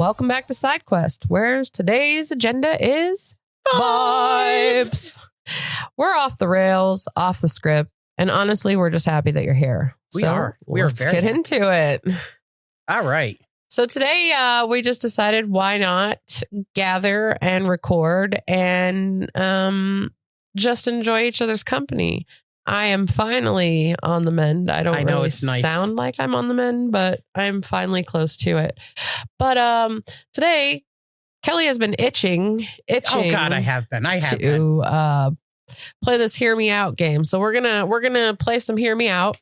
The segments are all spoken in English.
Welcome back to Side Quest, where today's agenda is vibes. We're off the rails, off the script, and honestly, we're just happy that you're here. We are Let's very get happy. into it. All right. So today, we just decided why not gather and record and just enjoy each other's company. I am finally on the mend. I don't really it's nice. sound like I'm on the mend, but I'm finally close to it. But today, Kelly has been itching. Oh God, I have been. to play this Hear Me Out game. So we're gonna play some Hear Me Out,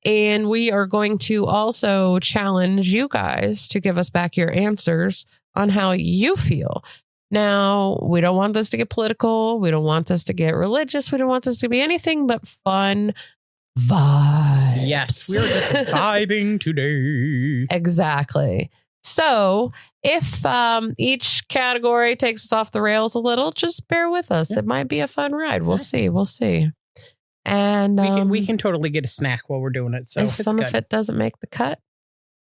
and we are going to also challenge you guys to give us back your answers on how you feel. Now, we don't want this to get political. We don't want this to get religious. We don't want this to be anything but fun vibes. Yes, we're just vibing today. Exactly. So if each category takes us off the rails a little, just bear with us. It might be a fun ride. We'll see. We'll see. And we can totally get a snack while we're doing it. So if some of it doesn't make the cut,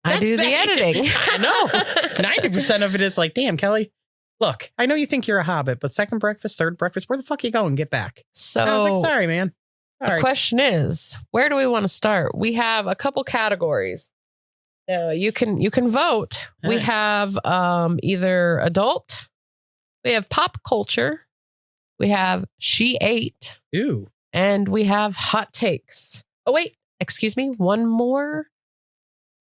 I That's do the editing. I know. 90% of it is like, damn, Kelly. Look, I know you think you're a hobbit, but second breakfast, third breakfast, where the fuck you going? Get back. So And I was like, sorry, man. the question is, where do we want to start? We have a couple categories. You can vote. All We right. have either adult, we have pop culture, we have she ate, Ooh. and we have hot takes. Oh wait, excuse me, one more.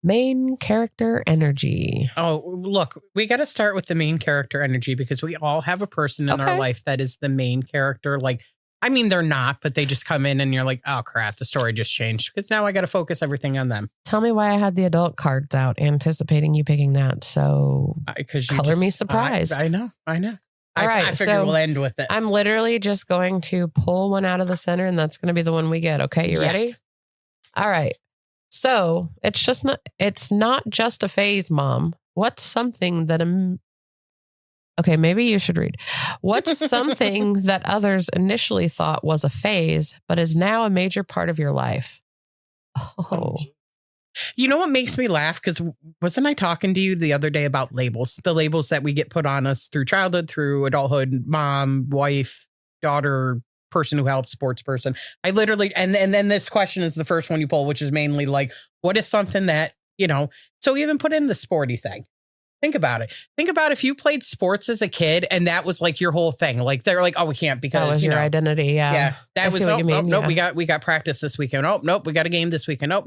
Main character energy. Oh, look, we got to start with the main character energy because we all have a person in Okay. our life that is the main character. Like, I mean, they're not, but they just come in and you're like, oh crap, the story just changed because now I got to focus everything on them. Tell me why I had the adult cards out, anticipating you picking that. So Because color me surprised. I know. All I right, figure so we'll end with it. I'm literally just going to pull one out of the center, and that's going to be the one we get. Okay, you ready? Yes. All right. So it's not just a phase, Mom. What's something that okay, maybe you should read. What's something that others initially thought was a phase, but is now a major part of your life? Oh, You know what makes me laugh? Because wasn't I talking to you the other day about labels? The labels that we get put on us through childhood, through adulthood, mom, wife, daughter, person who helps, sports person. I literally, and then this question is the first one you pull, which is mainly like, what is something that, so even put in the sporty thing. Think about it. Think about if you played sports as a kid and that was like your whole thing. Like they're like, oh, we can't because that was your identity. Yeah. Yeah, that I was see what you mean, nope. yeah. We got practice this weekend. Oh, nope, we got a game this weekend. Nope,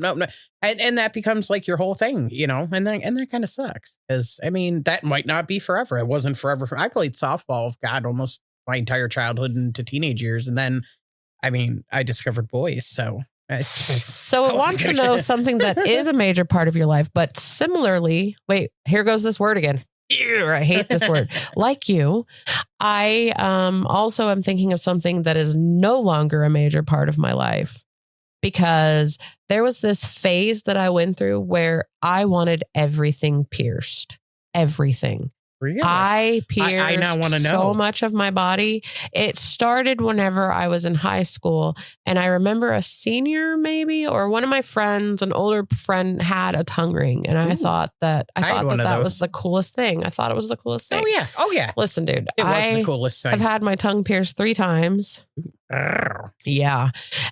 and that becomes like your whole thing, and that kind of sucks because I mean that might not be forever. It wasn't forever. I played softball, God, almost my entire childhood into teenage years, and then I mean I discovered boys, so. So it wants to know something that is a major part of your life, but similarly, wait, here goes this word again. Ew, I hate this word. Like you, I also am thinking of something that is no longer a major part of my life because there was this phase that I went through where I wanted everything pierced. Everything. Really? I pierced I now want to know so much of my body. It started whenever I was in high school. And I remember a senior maybe, or one of my friends, an older friend had a tongue ring. And I Ooh. thought that had one of that those. was the coolest thing. I thought it was the coolest thing. Oh yeah. Listen, dude, It was I the coolest thing. have had my tongue pierced 3 times. Yeah.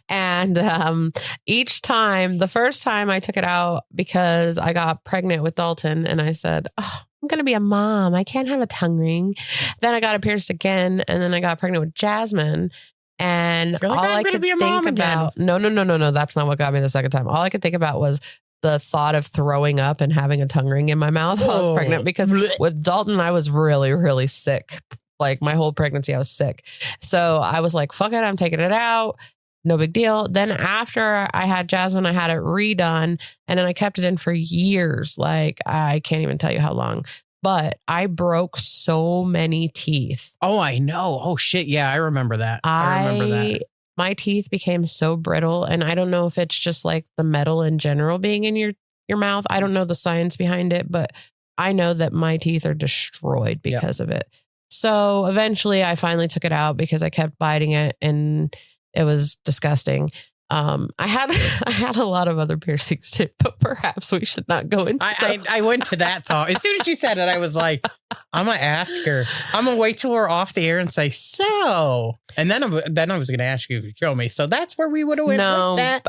And each time, the first time I took it out because I got pregnant with Dalton and I said, oh, I'm going to be a mom. I can't have a tongue ring. Then I got it pierced again. And then I got pregnant with Jasmine. And You're like, all I'm I gonna could be a think mom again. about, no. That's not what got me the second time. All I could think about was the thought of throwing up and having a tongue ring in my mouth while I was Oh. pregnant because with Dalton, I was really, really sick. Like my whole pregnancy, I was sick. So I was like, fuck it, I'm taking it out. No big deal. Then after I had Jasmine, I had it redone and then I kept it in for years. Like I can't even tell you how long, but I broke so many teeth. Oh, I know. Oh shit. Yeah, I remember that. I remember that. My teeth became so brittle, and I don't know if it's just like the metal in general being in your mouth. I don't know the science behind it, but I know that my teeth are destroyed because of it. So eventually I finally took it out because I kept biting it and it was disgusting. I had a lot of other piercings too, but perhaps we should not go into those. I went to that thought. As soon as you said it, I was like, I'm going to ask her. I'm going to wait till we're off the air and say, so. And then I was going to ask you to show me. So that's where we would have went with that.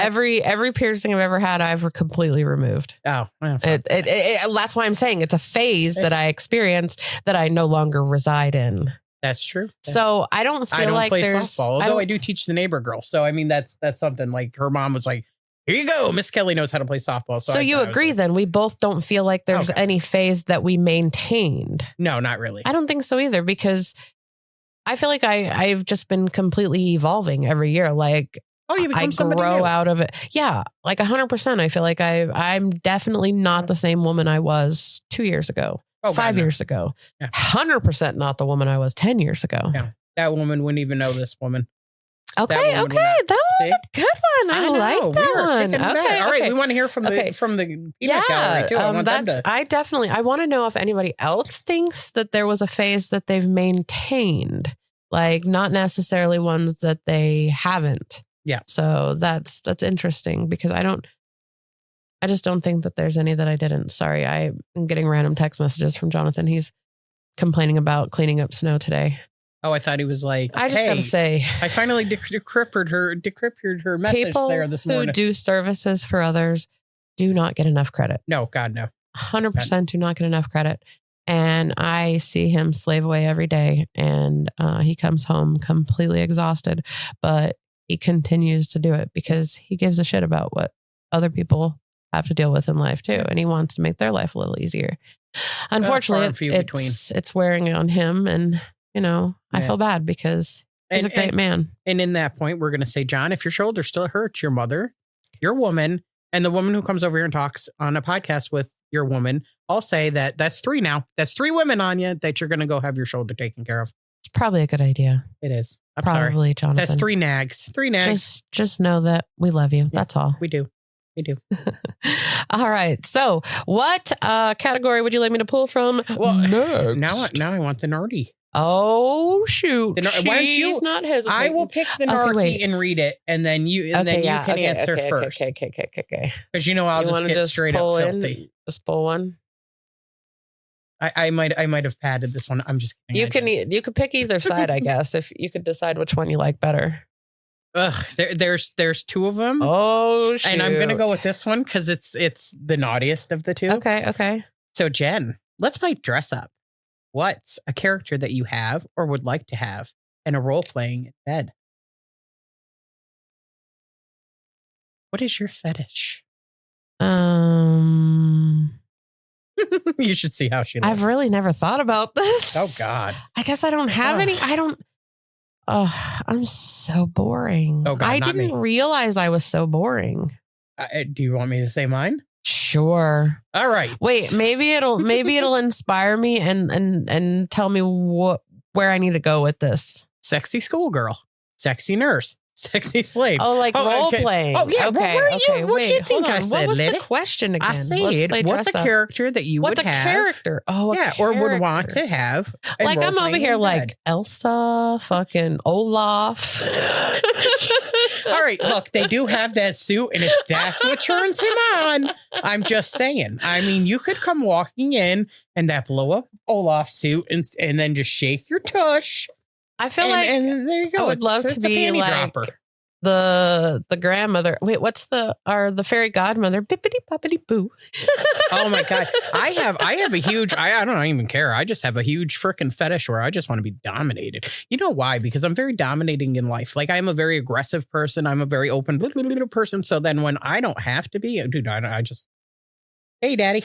Every piercing I've ever had, I've completely removed. Oh. Well, that's why I'm saying it's a phase that I experienced that I no longer reside in. That's true. So I don't feel like play there's softball, although I do teach the neighbor girl. So I mean that's something like her mom was like, here you go, Miss Kelly knows how to play softball. So you agree then we both don't feel like there's any phase that we maintained? No, not really. I don't think so either, because I feel like I've just been completely evolving every year. Like you become I grow out of it. Yeah, like 100%. I feel like I'm definitely not the same woman I was 2 years ago. 5 years ago. 100% not the woman I was 10 years ago. Yeah. That woman wouldn't even know this woman. Okay. That was a good one. I like that one. Okay. All right. We want to hear from the peanut gallery too. I want to know if anybody else thinks that there was a phase that they've maintained, like not necessarily ones that they haven't. Yeah. So that's interesting, because I just don't think that there's any that I didn't. Sorry, I'm getting random text messages from Jonathan. He's complaining about cleaning up snow today. Oh, I thought he was like, I just gotta say, I finally decrypted her message people there this morning. Who do services for others do not get enough credit. No, God, no. 100% do not get enough credit. And I see him slave away every day, and he comes home completely exhausted, but he continues to do it because he gives a shit about what other people have to deal with in life too, and he wants to make their life a little easier. Unfortunately, it's wearing on him, and I feel bad because he's a great man. And in that point, we're going to say, John, if your shoulder still hurts, your mother, your woman, and the woman who comes over here and talks on a podcast with your woman, I'll say that's 3 now. That's 3 women on you that you're going to go have your shoulder taken care of. It's probably a good idea. It is. I'm probably, sorry. Jonathan. That's 3 nags. 3 nags. Just know that we love you. Yeah, that's all. We do. All right. So what category would you like me to pull from? Well, next? Now I want the nerdy. Oh, shoot. Why don't you? Not hesitant. I will pick the nerdy and read it, and then you can answer first. Okay. Because I'll just get straight up filthy. Just pull one. I might have padded this one. I'm just kidding. You could pick either side, I guess, if you could decide which one you like better. There's 2 of them. Oh, shoot. And I'm gonna go with this one because it's the naughtiest of the 2. Okay. So Jen, let's play dress up. What's a character that you have or would like to have in a role playing in bed? What is your fetish? You should see how she looks. I've really never thought about this. Oh God. I guess I don't have any. I'm so boring. Oh God, I didn't realize I was so boring. Do you want me to say mine? Sure. All right. Wait, maybe it'll inspire me and tell me where I need to go with this. Sexy schoolgirl, sexy nurse, sexy slave. Oh, like role playing. Oh yeah. Okay. What do you think I said? What was the question again? I said, what's a character that you would have? What's a character? Oh, yeah, or would want to have. Like I'm over here like Elsa, fucking Olaf. All right, look, they do have that suit, and if that's what turns him on, I'm just saying. I mean, you could come walking in that blow up Olaf suit and then just shake your tush. I feel and there you go. I would love to be like dropper. The grandmother. Wait, what's the fairy godmother? Bippity boppity boo. Oh my God. I have a huge, I don't even care. I just have a huge freaking fetish where I just want to be dominated. You know why? Because I'm very dominating in life. Like I'm a very aggressive person. I'm a very open little person. So then when I don't have to be, dude, I just, hey daddy,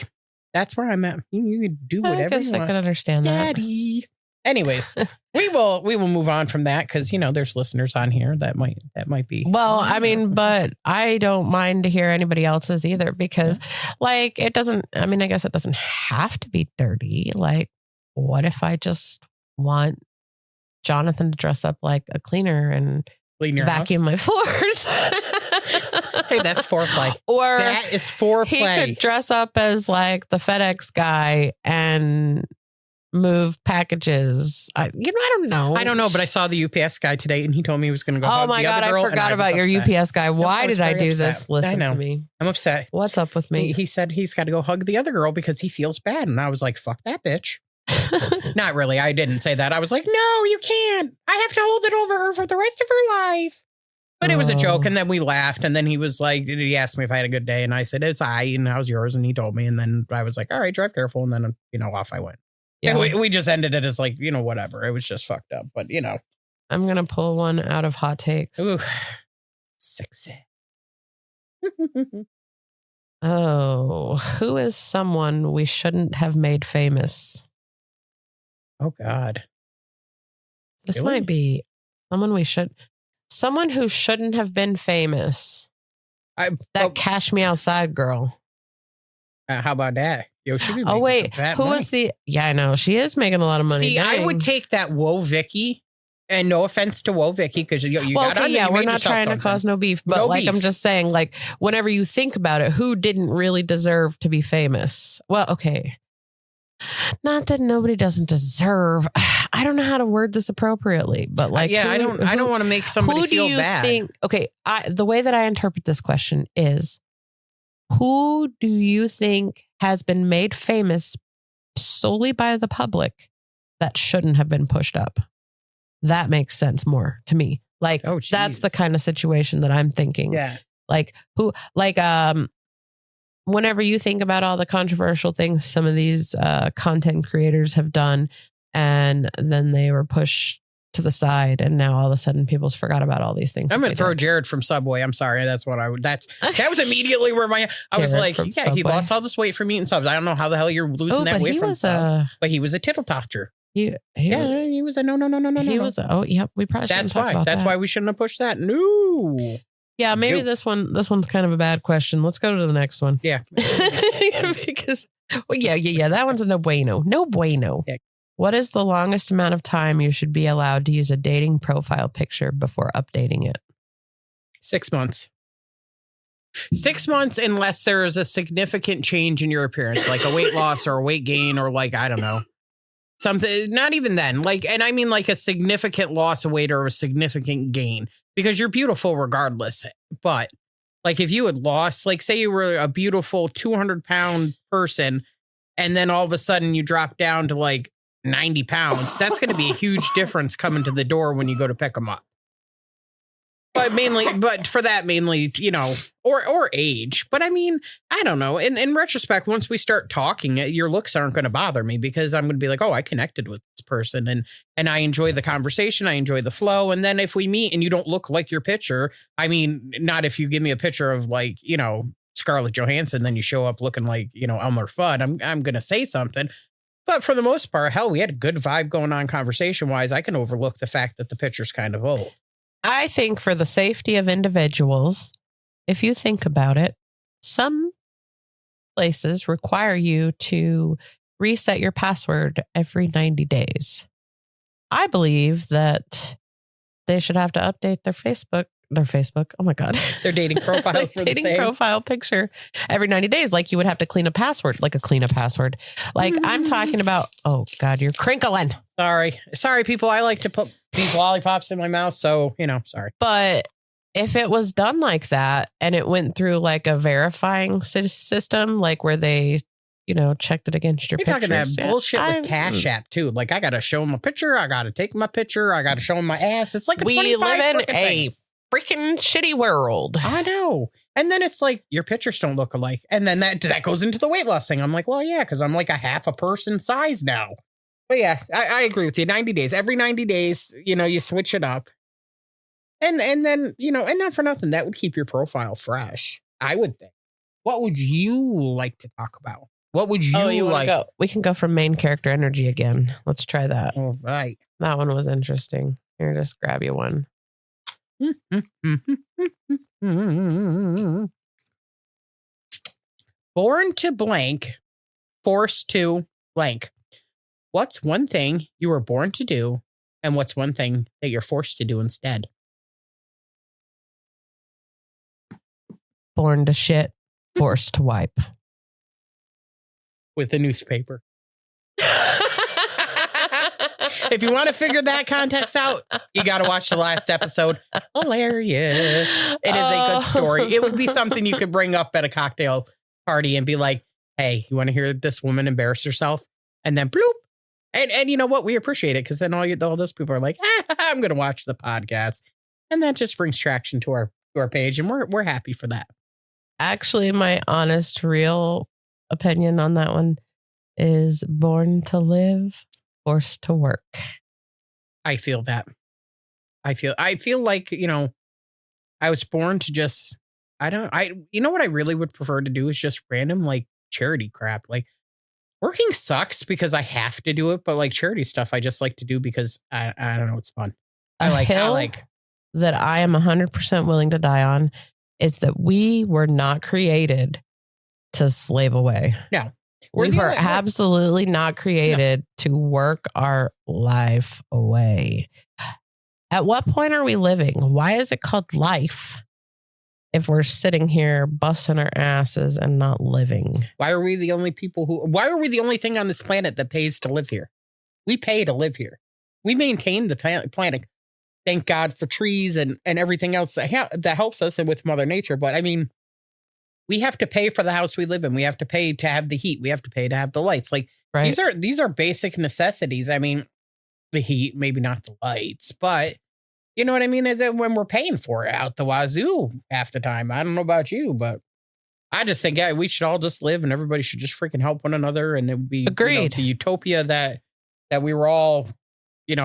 that's where I'm at. You can do whatever I guess you want. I can understand that. Daddy. Anyways, we will move on from that because there's listeners on here that might be. Well, I mean, but I don't mind to hear anybody else's either because, like, it doesn't. I mean, I guess it doesn't have to be dirty. Like, what if I just want Jonathan to dress up like a cleaner and vacuum my floors? Hey, that's foreplay. Or that is foreplay. He could dress up as like the FedEx guy and move packages. I don't know. I don't know, but I saw the UPS guy today, and he told me he was going to go. Oh my God, I forgot about your UPS guy. Why did I do this? Listen to me. I'm upset. What's up with me? He said he's got to go hug the other girl because he feels bad, and I was like, "Fuck that bitch." Not really. I didn't say that. I was like, "No, you can't. I have to hold it over her for the rest of her life." But it was a joke, and then we laughed, and then he was like, he asked me if I had a good day, and I said, "It's and how's yours?" And he told me, and then I was like, "All right, drive careful," and then, off I went. Yeah, we just ended it as like, whatever. It was just fucked up, but, I'm going to pull one out of hot takes. Ooh, sexy. Oh, who is someone we shouldn't have made famous? Oh, God. This might be someone who shouldn't have been famous. Cash Me Outside girl. How about that? Oh, wait. Who was the... Yeah, I know. She is making a lot of money. See, I would take that Whoa Vicky, and no offense to Whoa Vicky, because you got on. Yeah, we're not trying to cause no beef, but I'm just saying, like, whenever you think about it, who didn't really deserve to be famous? Well, okay. Not that nobody doesn't deserve. I don't know how to word this appropriately, but like, I don't want to make somebody feel bad. Who do you think? Okay, the way that I interpret this question is, who do you think has been made famous solely by the public that shouldn't have been pushed up? That makes sense more to me. Like, that's the kind of situation that I'm thinking. Yeah. Like whenever you think about all the controversial things some of these content creators have done, and then they were pushed to the side, and now all of a sudden people's forgot about all these things. I'm going to throw Jared from Subway. I'm sorry. That was immediately where I was like, yeah, Subway. He lost all this weight from eating subs. I don't know how the hell you're losing that weight from subs. But he was a tittle toucher. He was a no. He was we probably shouldn't talk about that. That's why we shouldn't have pushed that. No. Yeah, maybe this one's kind of a bad question. Let's go to the next one. Yeah. Because that one's a no bueno. No bueno. Yeah. What is the longest amount of time you should be allowed to use a dating profile picture before updating it? 6 months. 6 months, unless there is a significant change in your appearance, like a weight loss or a weight gain, or like, I don't know. Something, not even then. Like, and I mean like a significant loss of weight or a significant gain, because you're beautiful regardless. But like if you had lost, like say you were a beautiful 200-pound person, and then all of a sudden you drop down to like 90 pounds, that's going to be a huge difference coming to the door when you go to pick them up. But for that, mainly, or age. But I mean, I don't know. In retrospect, once we start talking, your looks aren't going to bother me, because I'm going to be like, oh, I connected with this person, and I enjoy the conversation. I enjoy the flow. And then if we meet and you don't look like your picture, I mean, not if you give me a picture of like, Scarlett Johansson, then you show up looking like, Elmer Fudd, I'm going to say something. But for the most part, hell, we had a good vibe going on conversation wise. I can overlook the fact that the picture's kind of old. I think for the safety of individuals, if you think about it, some places require you to reset your password every 90 days. I believe that they should have to update their Facebook. Oh my God. Their dating profile. Profile picture every 90 days. Like you would have to clean a password, like a cleanup password. Like I'm talking about, oh God, you're crinkling. Sorry, people. I like to put these lollipops in my mouth. So, sorry. But if it was done like that and it went through like a verifying system, like where they, checked it against your pictures. You're talking that bullshit with Cash App too. Like I got to show them a picture. I got to take my picture. I got to show them my ass. It's like we live in a freaking shitty world. I know. And then it's like your pictures don't look alike. And then that goes into the weight loss thing. I'm like, well, yeah, because I'm like a half a person size now. But yeah, I agree with you. 90 days. Every 90 days, you switch it up. And then, and not for nothing, that would keep your profile fresh, I would think. What would you like to talk about? What would you like? Go? We can go from main character energy again. Let's try that. All right. That one was interesting. Here, just grab you one. Born to blank, forced to blank. What's one thing you were born to do, and what's one thing that you're forced to do instead? Born to shit, forced to wipe. With a newspaper. If you want to figure that context out, you got to watch the last episode. Hilarious. It is a good story. It would be something you could bring up at a cocktail party and be like, hey, you want to hear this woman embarrass herself? And then bloop. And you know what? We appreciate it because then all those people are like, I'm going to watch the podcast. And that just brings traction to our page. And we're happy for that. Actually, my honest, real opinion on that one is born to live, forced to work. I feel that. I feel like, I was born to just, you know what I really would prefer to do is just random like charity crap. Like working sucks because I have to do it, but like charity stuff, I just like to do because I don't know, it's fun. I like that I am 100% willing to die on is that we were not created to slave away. No. We were absolutely not created to work our life away. At what point are we living? Why is it called life if we're sitting here busting our asses and not living? Why are we the only thing on this planet that pays to live here? We pay to live here. We maintain the planet. Thank God for trees and everything else that helps us and with Mother Nature. But I mean, we have to pay for the house we live in. We have to pay to have the heat. We have to pay to have the lights. Like these are basic necessities. I mean, the heat, maybe not the lights, but you know what I mean? Is that when we're paying for it out the wazoo half the time? I don't know about you, but I just think we should all just live and everybody should just freaking help one another. And it would be the utopia that we were all,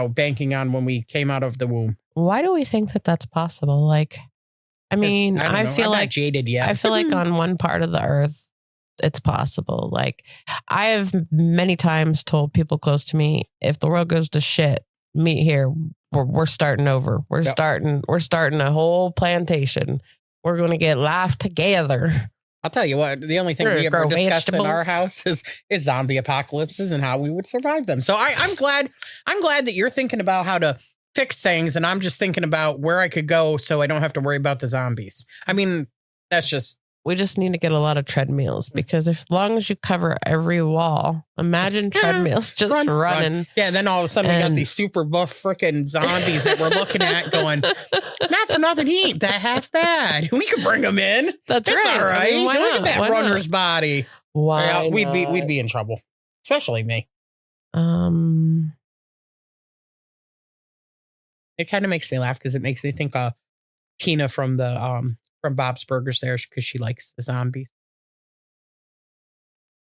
banking on when we came out of the womb. Why do we think that that's possible? Like, I mean, I feel like jaded yet. I feel like on one part of the earth, it's possible. Like I have many times told people close to me, if the world goes to shit, meet here. We're starting over. We're starting a whole plantation. We're going to get life together. I'll tell you what, the only thing we ever discussed in our house is zombie apocalypses and how we would survive them. So I'm glad that you're thinking about how to fix things. And I'm just thinking about where I could go so I don't have to worry about the zombies. I mean, we just need to get a lot of treadmills because as long as you cover every wall, imagine treadmills just running. Run. Yeah, then all of a sudden we got these super buff freaking zombies that we're looking at going, not for nothing, he ain't that half bad. We could bring them in. That's right. All right. I mean, look at that runner's body. Why? We'd be in trouble, especially me. It kind of makes me laugh because it makes me think of Tina from Bob's Burgers there because she likes the zombies.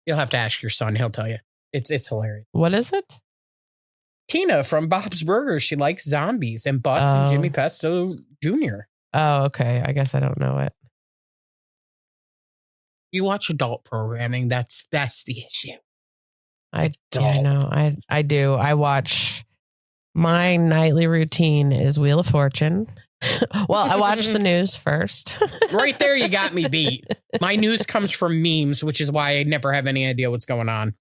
You'll have to ask your son. He'll tell you. It's hilarious. What is it? Tina from Bob's Burgers. She likes zombies and butts and Jimmy Pesto Jr. Oh, okay. I guess I don't know it. You watch adult programming. That's the issue. I know. I do. I watch. My nightly routine is Wheel of Fortune. Well, I watch the news first. Right there, you got me beat. My news comes from memes, which is why I never have any idea what's going on.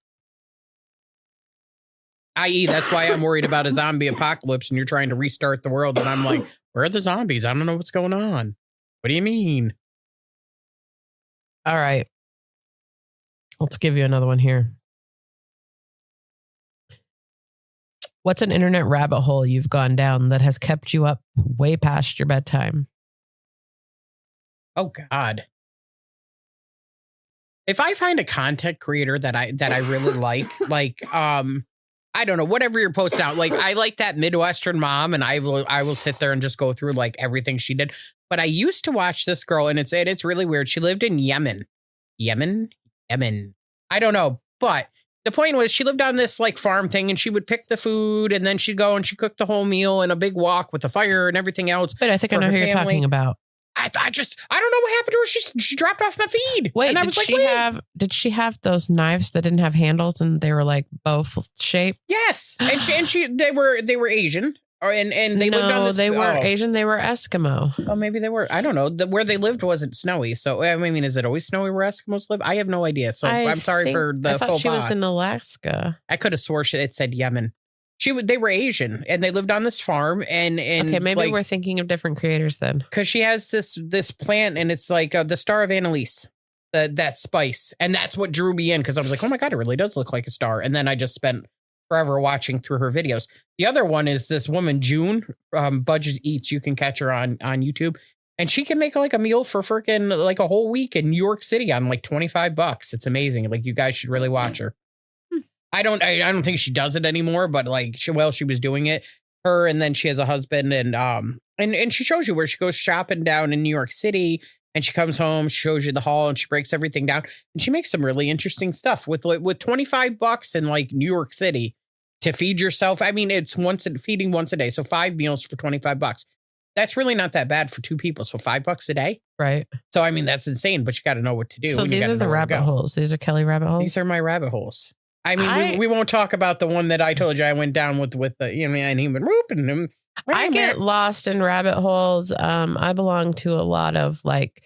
I.e., that's why I'm worried about a zombie apocalypse and you're trying to restart the world. And I'm like, where are the zombies? I don't know what's going on. What do you mean? All right. Let's give you another one here. What's an internet rabbit hole you've gone down that has kept you up way past your bedtime? Oh, God. If I find a content creator that I really like, I don't know, whatever you're posting out, like I like that Midwestern mom and I will sit there and just go through like everything she did. But I used to watch this girl and it's really weird. She lived in Yemen. I don't know, but the point was she lived on this like farm thing and she would pick the food and then she'd go and she cooked the whole meal and a big wok with the fire and everything else. But I think I know who you're talking about. I don't know what happened to her. She dropped off my feed. Wait, did she have those knives that didn't have handles and they were like both shaped? Yes. And they were Asian. And they lived on this. They were Asian. They were Eskimo. Oh, maybe they were. I don't know. Where they lived wasn't snowy. So, I mean, is it always snowy where Eskimos live? I have no idea. So I'm sorry for the faux pas. I thought she was in Alaska. I could have swore it said Yemen. They were Asian and they lived on this farm and okay, maybe we're thinking of different creators then. Because she has this plant and it's like the Star of Annalise, that spice. And that's what drew me in because I was like, oh my God, it really does look like a star. And then I just spent forever watching through her videos. The other one is this woman, June, Budget Eats. You can catch her on YouTube. And she can make like a meal for freaking like a whole week in New York City on like $25. It's amazing. Like you guys should really watch her. I don't think she does it anymore, but like she was doing it. Her, and then she has a husband, and she shows you where she goes shopping down in New York City, and she comes home, she shows you the haul, and she breaks everything down, and she makes some really interesting stuff with $25 in like New York City to feed yourself. I mean, it's feeding once a day, so 5 meals for $25. That's really not that bad for 2 people. So $5 a day, right? So I mean, that's insane, but you got to know what to do. So these are the rabbit holes. These are Kelly rabbit holes. These are my rabbit holes. I mean, we won't talk about the one that I told you I went down with the, you know, and he went whooping him. I get lost in rabbit holes. I belong to a lot of like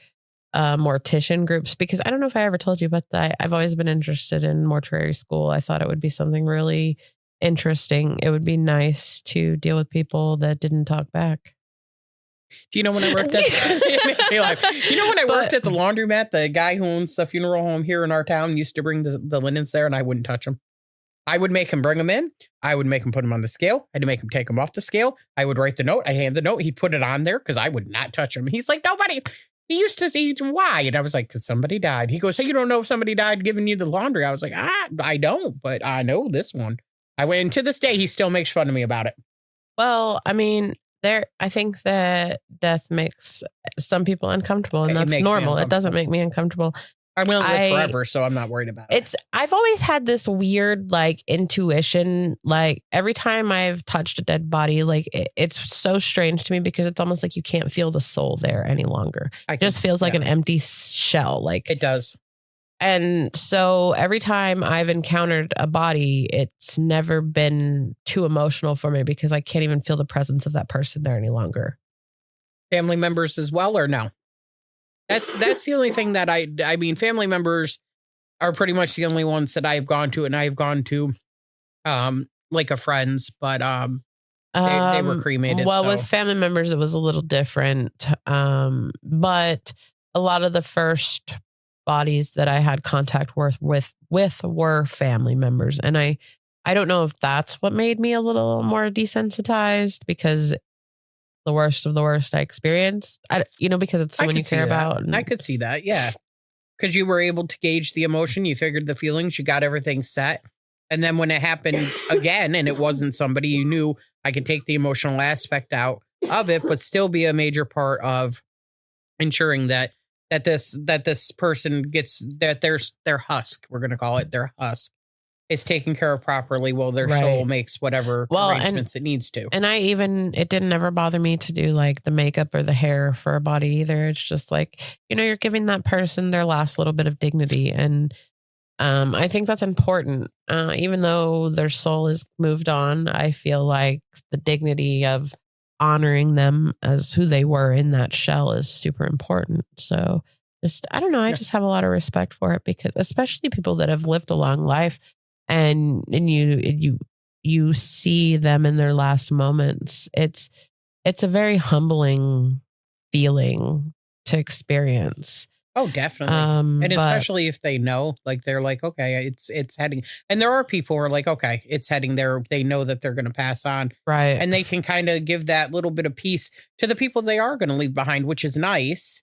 mortician groups because I don't know if I ever told you, but I've always been interested in mortuary school. I thought it would be something really interesting. It would be nice to deal with people that didn't talk back. Do you know when I worked at worked at the laundromat, the guy who owns the funeral home here in our town used to bring the linens there, and I wouldn't touch them. I would make him bring them in. I would make him put them on the scale. I had to make him take them off the scale. I would write the note. I hand the note. He'd put it on there because I would not touch him. He's like, nobody. He used to see why. And I was like, because somebody died. He goes, so you don't know if somebody died giving you the laundry? I was like, I don't, but I know this one. I went, and to this day, he still makes fun of me about it. Well, I mean, I think that death makes some people uncomfortable, and that's normal. It doesn't make me uncomfortable. I'm going to live forever, so I'm not worried about it. I've always had this weird like intuition. Like every time I've touched a dead body, like it's so strange to me because it's almost like you can't feel the soul there any longer. It just feels like an empty shell. Like it does. And so every time I've encountered a body, it's never been too emotional for me because I can't even feel the presence of that person there any longer. Family members as well, or no? That's the only thing that I mean, family members are pretty much the only ones that I've gone to, and I've gone to like a friend's, but they were cremated. Well, with family members, it was a little different. But a lot of the first bodies that I had contact with were family members. And I don't know if that's what made me a little more desensitized because the worst of the worst I experienced, because it's someone you care about. I could see that. Yeah. Because you were able to gauge the emotion. You figured the feelings, you got everything set. And then when it happened again, and it wasn't somebody, you knew I could take the emotional aspect out of it, but still be a major part of ensuring that this person gets their husk, we're going to call it their husk, is taken care of properly while their soul makes whatever arrangements it needs to. And it didn't ever bother me to do like the makeup or the hair for a body either. It's just like, you're giving that person their last little bit of dignity. And I think that's important. Even though their soul is moved on, I feel like the dignity of honoring them as who they were in that shell is super important. So I don't know. I just have a lot of respect for it because especially people that have lived a long life and you see them in their last moments. It's a very humbling feeling to experience. Oh, definitely. And especially if they know, like they're like, okay, it's heading. And there are people who are like, okay, it's heading there. They know that they're going to pass on. Right. And they can kind of give that little bit of peace to the people they are going to leave behind, which is nice.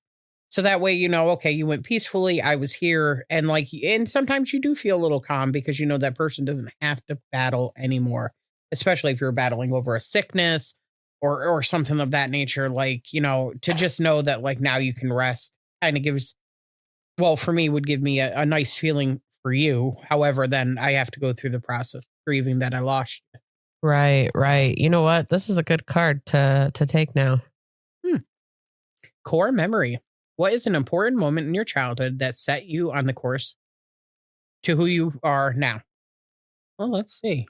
So that way, okay, you went peacefully. I was here. And and sometimes you do feel a little calm because that person doesn't have to battle anymore, especially if you're battling over a sickness or something of that nature. To just know that now you can rest kind of gives, well, for me, would give me a nice feeling for you. However, then I have to go through the process of grieving that I lost. Right. You know what? This is a good card to take now. Core memory. What is an important moment in your childhood that set you on the course to who you are now? Well, let's see.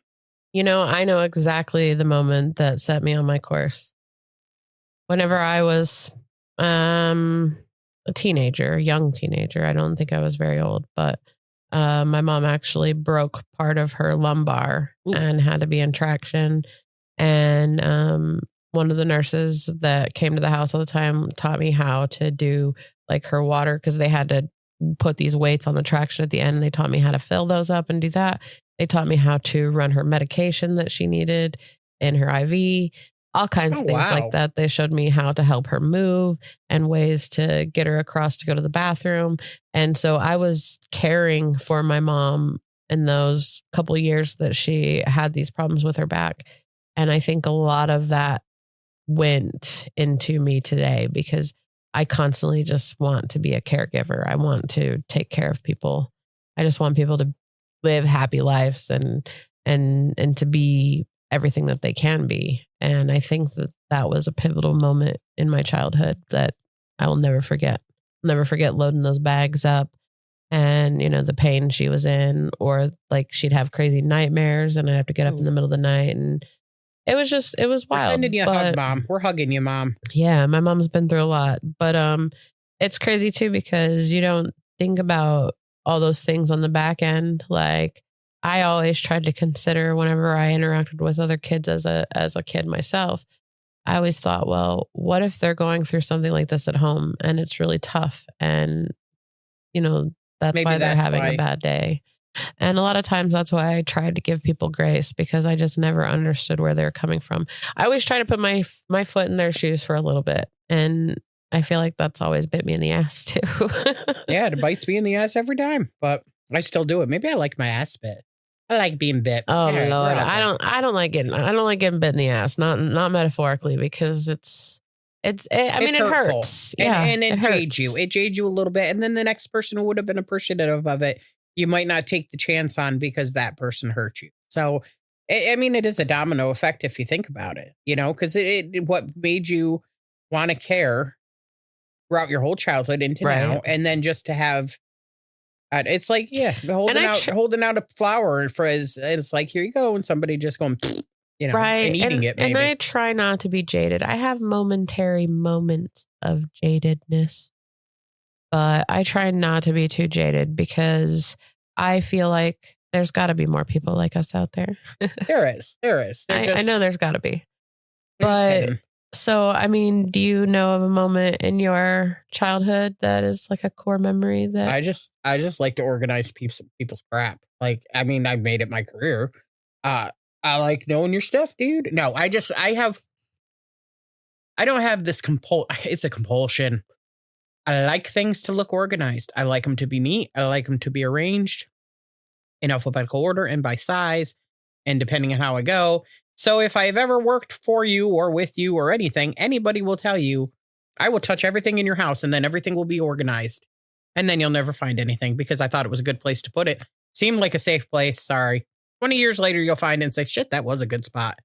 I know exactly the moment that set me on my course. Whenever I was a teenager, young teenager. I don't think I was very old, but my mom actually broke part of her lumbar and had to be in traction. And one of the nurses that came to the house all the time taught me how to do her water because they had to put these weights on the traction at the end. They taught me how to fill those up and do that. They taught me how to run her medication that she needed in her IV, all kinds of things like that. They showed me how to help her move and ways to get her across to go to the bathroom. And so I was caring for my mom in those couple of years that she had these problems with her back. And I think a lot of that went into me today because I constantly just want to be a caregiver. I want to take care of people. I just want people to live happy lives and to be everything that they can be. And I think that was a pivotal moment in my childhood that I will never forget. Never forget loading those bags up and, the pain she was in, or like she'd have crazy nightmares and I'd have to get up in the middle of the night. And it was wild. We're sending you a hug, Mom. We're hugging you, Mom. Yeah, my mom's been through a lot. But it's crazy too because you don't think about all those things on the back end. Like I always tried to consider whenever I interacted with other kids as a kid myself, I always thought, well, what if they're going through something like this at home and it's really tough and, that's why they're having a bad day. And a lot of times that's why I tried to give people grace because I just never understood where they're coming from. I always try to put my foot in their shoes for a little bit. And I feel like that's always bit me in the ass too. Yeah, it bites me in the ass every time, but I still do it. Maybe I like my ass bit. I like being bit. Oh Lord, I don't like getting bit in the ass. Not metaphorically because it hurts. And it jades you. It jades you a little bit. And then the next person who would have been appreciative of it, you might not take the chance on because that person hurt you. So, it is a domino effect if you think about it, because what made you want to care throughout your whole childhood into now, and then just to have, it's like, holding out a flower it's like, here you go. And somebody just going, and eating it. Maybe. And I try not to be jaded. I have momentary moments of jadedness, but I try not to be too jaded because I feel like there's got to be more people like us out there. There is. I know there's got to be. But so, do you know of a moment in your childhood that is like a core memory that I just like to organize people's crap. Like, I've made it my career. I like knowing your stuff, dude. No, I don't have this it's a compulsion. I like things to look organized. I like them to be neat. I like them to be arranged in alphabetical order and by size and depending on how I go. So if I've ever worked for you or with you or anything, anybody will tell you, I will touch everything in your house and then everything will be organized. And then you'll never find anything because I thought it was a good place to put it. Seemed like a safe place. Sorry. 20 years later, you'll find it and say, shit, that was a good spot.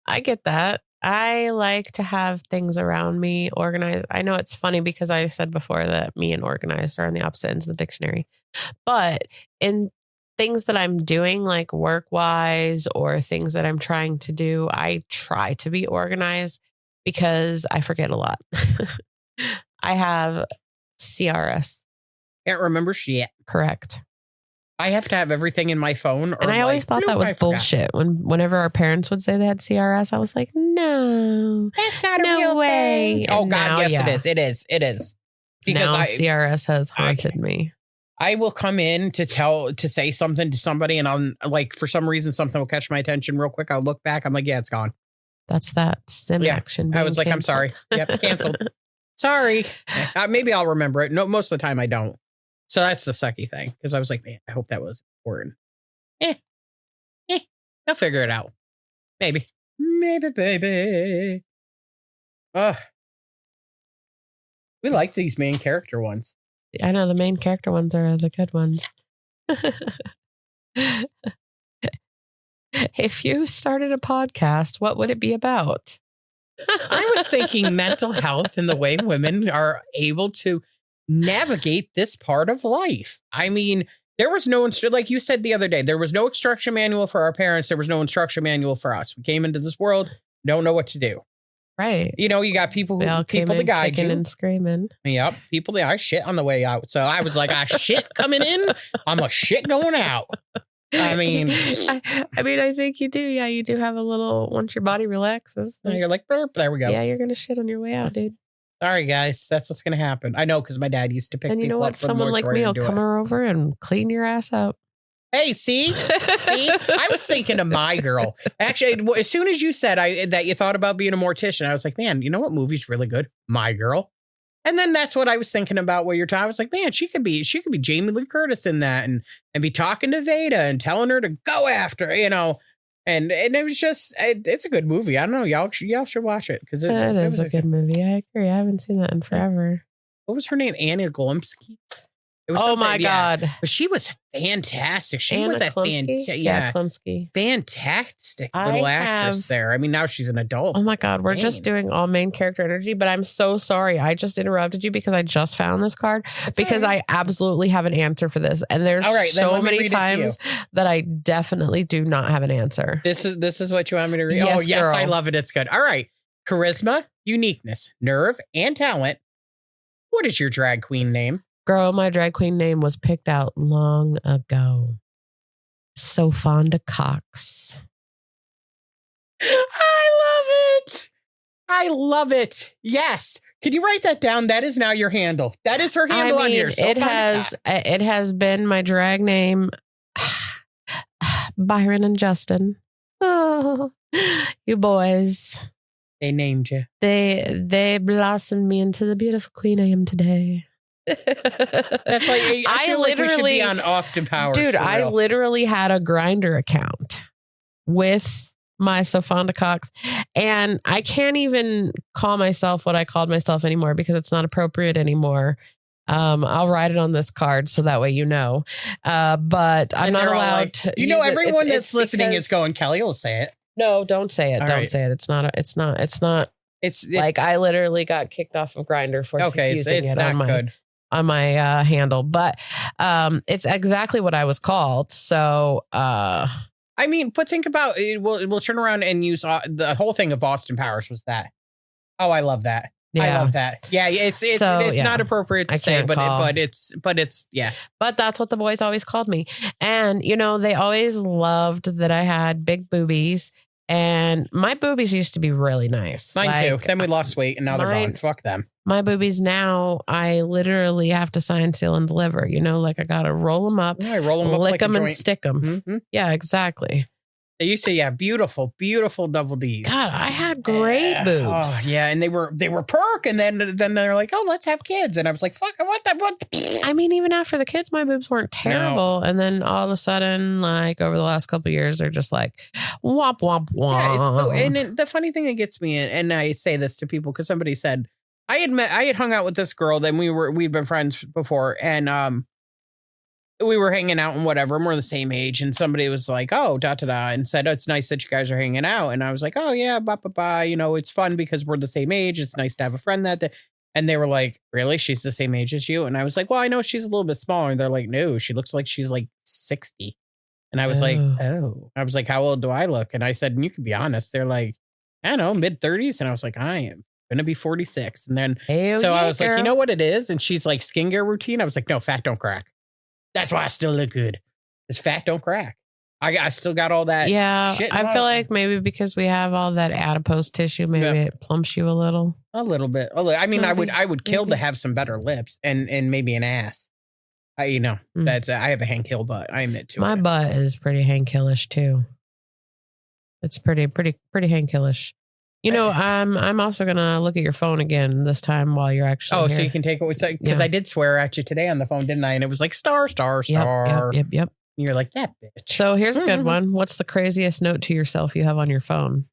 I get that. I like to have things around me organized. I know it's funny because I said before that me and organized are on the opposite ends of the dictionary. But in things that I'm doing, like work-wise or things that I'm trying to do, I try to be organized because I forget a lot. I have CRS. Can't remember shit. Correct. I have to have everything in my phone. And I always thought that was bullshit. Whenever our parents would say they had CRS, I was like, no, that's not a real way. Thing. Oh God, yes, it is. It is. Because now CRS has haunted me. I will come in to say something to somebody, and I'm like, for some reason, something will catch my attention real quick. I'll look back. I'm like, yeah, it's gone. That's that sim action. I was like, canceled. I'm sorry. Yep, canceled. Sorry. Maybe I'll remember it. No, most of the time I don't. So that's the sucky thing. Because I was like, man, I hope that was important. I'll figure it out. Maybe, baby. We like these main character ones. I know the main character ones are the good ones. If you started a podcast, what would it be about? I was thinking mental health and the way women are able to navigate this part of life. There was no, like you said the other day, there was no instruction manual for our parents. There was no instruction manual for us. We came into this world, don't know what to do. Right. You got people to guide you and screaming. Yep. I shit on the way out. So I was like, I shit coming in. I'm a shit going out. I think you do. Yeah, you do have a little, once your body relaxes. You're like, burp, there we go. Yeah, you're going to shit on your way out, dude. Sorry, guys. That's what's going to happen. I know, because my dad used to pick And you know people what? up from Someone like me will come over and clean your ass up. Hey, see? I was thinking of My Girl. Actually, as soon as you said that you thought about being a mortician, I was like, man, you know what movie's really good? My Girl. And then that's what I was thinking about while you're talking. I was like, man, she could be Jamie Lee Curtis in that and be talking to Veda and telling her to go after, And it was just, it's a good movie. I don't know. Y'all should watch it. Because it is a good movie. I agree. I haven't seen that in forever. What was her name? Anna Glumsky? Oh my God. But she was fantastic. She Anna was a fantastic, Klumsky. Fantastic little actress there. I mean, now she's an adult. Oh my God. We're just doing all main character energy, but I'm so sorry. I just interrupted you because I just found this card because I absolutely have an answer for this. And there's so many times that I definitely do not have an answer. This is what you want me to read? Yes, yes, girl. I love it. It's good. All right. Charisma, uniqueness, nerve, and talent. What is your drag queen name? Girl, my drag queen name was picked out long ago. Sofonda Cox. I love it. Yes. Can you write that down? That is now your handle. That is her handle on here. It has been my drag name. Byron and Justin. Oh, you boys. They named you. They blossomed me into the beautiful queen I am today. That's like I feel like we should be on Austin Powers. Dude, I literally had a Grindr account with my Sofonda Cox, and I can't even call myself what I called myself anymore because it's not appropriate anymore. I'll write it on this card so that way you know. But I'm not allowed to. Everyone that's listening is going, Kelly will say it. No, don't say it. All don't right. say it. It's not. It's like I literally got kicked off of Grindr for using it not good. On my handle, but it's exactly what I was called. So I mean, but think about it. We'll turn around and use the whole thing of Austin Powers was that. Oh, I love that. Yeah. I love that. Yeah, it's not appropriate to say, but it's yeah. But that's what the boys always called me, and they always loved that I had big boobies. And my boobies used to be really nice. Mine too. Then we lost weight and now they're gone. Fuck them. My boobies now, I literally have to sign, seal, and deliver. Like I got to roll them up, lick like them and stick them. Mm-hmm. Yeah, exactly. They used to, beautiful, beautiful double Ds. God, I had great boobs. Oh, yeah, and they were perk, and then they're like, oh, let's have kids, and I was like, fuck, what? I mean, even after the kids, my boobs weren't terrible, and then all of a sudden, like over the last couple of years, they're just like, womp womp womp. Yeah, and the funny thing that gets me, and I say this to people because somebody said I had hung out with this girl, then we'd been friends before, and we were hanging out and whatever, and we're the same age. And somebody was like, oh, and said, oh, it's nice that you guys are hanging out. And I was like, oh, yeah, it's fun because we're the same age. It's nice to have a friend that. And they were like, really? She's the same age as you? And I was like, well, I know she's a little bit smaller. And they're like, no, she looks like she's like 60. And I was like, oh. I was like, how old do I look? And I said, and you can be honest. They're like, I don't know, mid-30s. And I was like, I am going to be 46. And then, I was like, you know what it is? And she's like, skincare routine. I was like, no, fat don't crack. That's why I still look good. This fat don't crack. I still got all that. Yeah, shit I feel like maybe because we have all that adipose tissue, maybe it plumps you a little. A little bit. I mean, maybe. I would kill to have some better lips and maybe an ass. That's I have a Hank Hill butt. I admit to it. My butt is pretty Hank Hillish too. It's pretty Hank Hillish. I'm also gonna look at your phone again this time while you're actually. Oh, here. so you can take it because I did swear at you today on the phone, didn't I? And it was like star. Yep. And you're like that bitch. So here's a good one. What's the craziest note to yourself you have on your phone?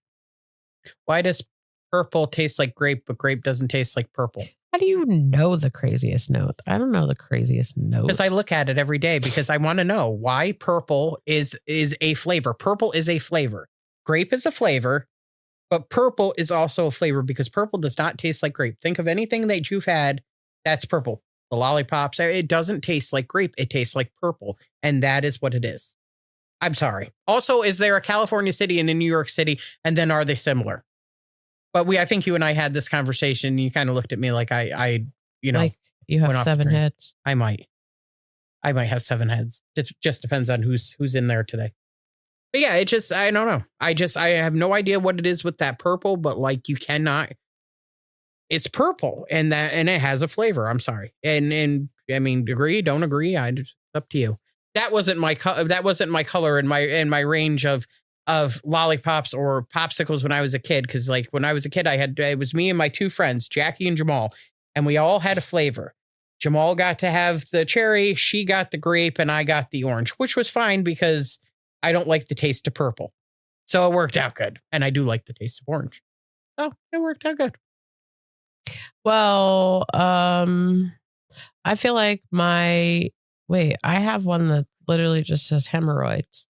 Why does purple taste like grape, but grape doesn't taste like purple? How do you know the craziest note? I don't know the craziest note. Because I look at it every day because I want to know why purple is a flavor. Purple is a flavor. Grape is a flavor. But purple is also a flavor because purple does not taste like grape. Think of anything that you've had that's purple. The lollipops, it doesn't taste like grape. It tastes like purple. And that is what it is. I'm sorry. Also, is there a California city and a New York City? And then are they similar? But I think you and I had this conversation. You kind of looked at me like like you have 7 heads. I might have 7 heads. It just depends on who's in there today. But yeah, I don't know. I have no idea what it is with that purple, but like you cannot. it's purple and it has a flavor. I'm sorry. And I mean, agree, don't agree. It's up to you. That wasn't my color in my range of lollipops or popsicles when I was a kid. Cause like when I was a kid, it was me and my two friends, Jackie and Jamal, and we all had a flavor. Jamal got to have the cherry, she got the grape, and I got the orange, which was fine because I don't like the taste of purple. So it worked out good. And I do like the taste of orange. So it worked out good. Well, I feel like I have one that literally just says hemorrhoids.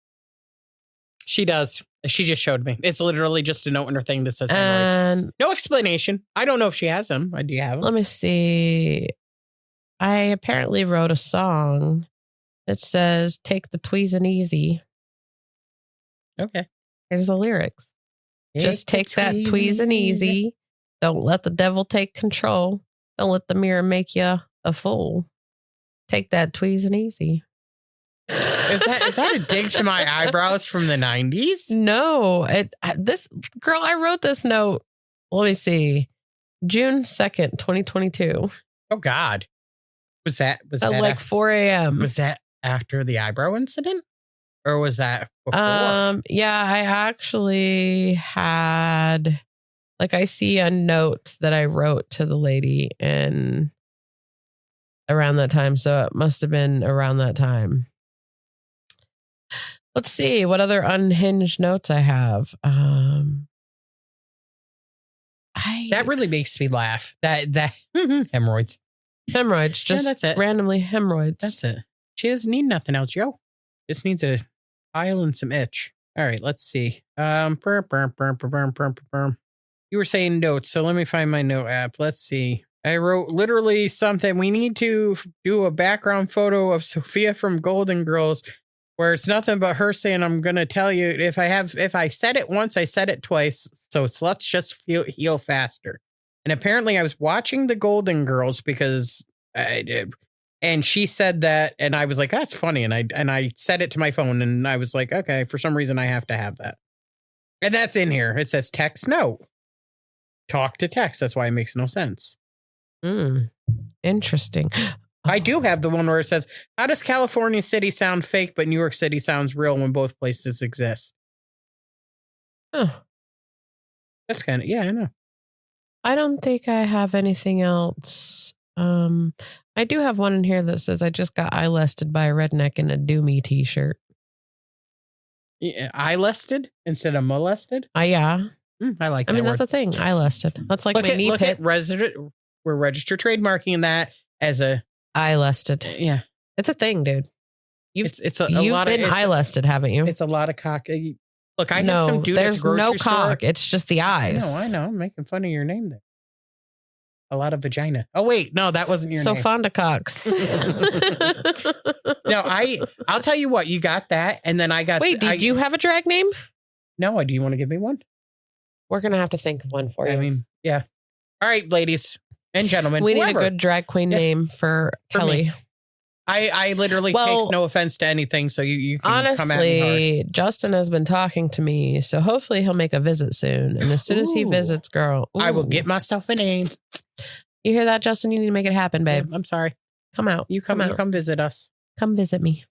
She does. She just showed me. It's literally just a note in her thing that says hemorrhoids. And no explanation. I don't know if she has them. Do you have them? Let me see. I apparently wrote a song that says, take the tweezin' easy. Okay. Here's the lyrics. Just take that tweezin' easy. Don't let the devil take control. Don't let the mirror make you a fool. Take that tweezin' easy. Is that a dig to my eyebrows from the 90s? No, this girl, I wrote this note. Let me see. June 2nd, 2022. Oh God. Was that at like 4 a.m. Was that after the eyebrow incident? Or was that before? Yeah, I actually had, like, I see a note that I wrote to the lady and around that time. So it must have been around that time. Let's see what other unhinged notes I have. That really makes me laugh. That hemorrhoids. Hemorrhoids. Just that's it. Randomly hemorrhoids. That's it. She doesn't need nothing else, yo. Just needs a pile and some itch. All right, let's see. You were saying notes, so let me find my note app. Let's see. I wrote literally something. We need to do a background photo of Sophia from Golden Girls where it's nothing but her saying, I'm going to tell you if I said it once, I said it twice. So let's just heal faster. And apparently I was watching the Golden Girls because I did. And she said that. And I was like, that's funny. And I said it to my phone and I was like, okay, for some reason I have to have that. And that's in here. It says text note. Talk to text. That's why it makes no sense. Interesting. I do have the one where it says, how does California City sound fake, but New York City sounds real when both places exist? Oh. That's kind of, yeah, I know. I don't think I have anything else. I do have one in here that says, I just got eye-lested by a redneck in a Doomy t-shirt. Yeah, eye-lested instead of molested? Yeah. I like that. I mean, word. that's a thing. Eye-lested. That's like my knee pits. We're registered trademarking that as a eye-lested. Yeah. It's a thing, dude. You've been eye-lested, haven't you? It's a lot of cock. Look, I had some dude there's at the grocery no cock. store. It's just the eyes. I know. I'm making fun of your name there. A lot of vagina. Oh, wait. No, that wasn't your name. So fond of cocks. No, I'll tell you what. You got that. And then I got... Wait, did you have a drag name? No, do you want to give me one? We're going to have to think of one for you. I mean, yeah. All right, ladies and gentlemen. We need a good drag queen name for Kelly. Me. I literally takes no offense to anything, so you can honestly, come at me hard. Justin has been talking to me, so hopefully he'll make a visit soon. And as soon as he visits, girl, I will get myself a name. You hear that, Justin? You need to make it happen, babe. Yeah, I'm sorry. Come out. You come visit us. Come visit me.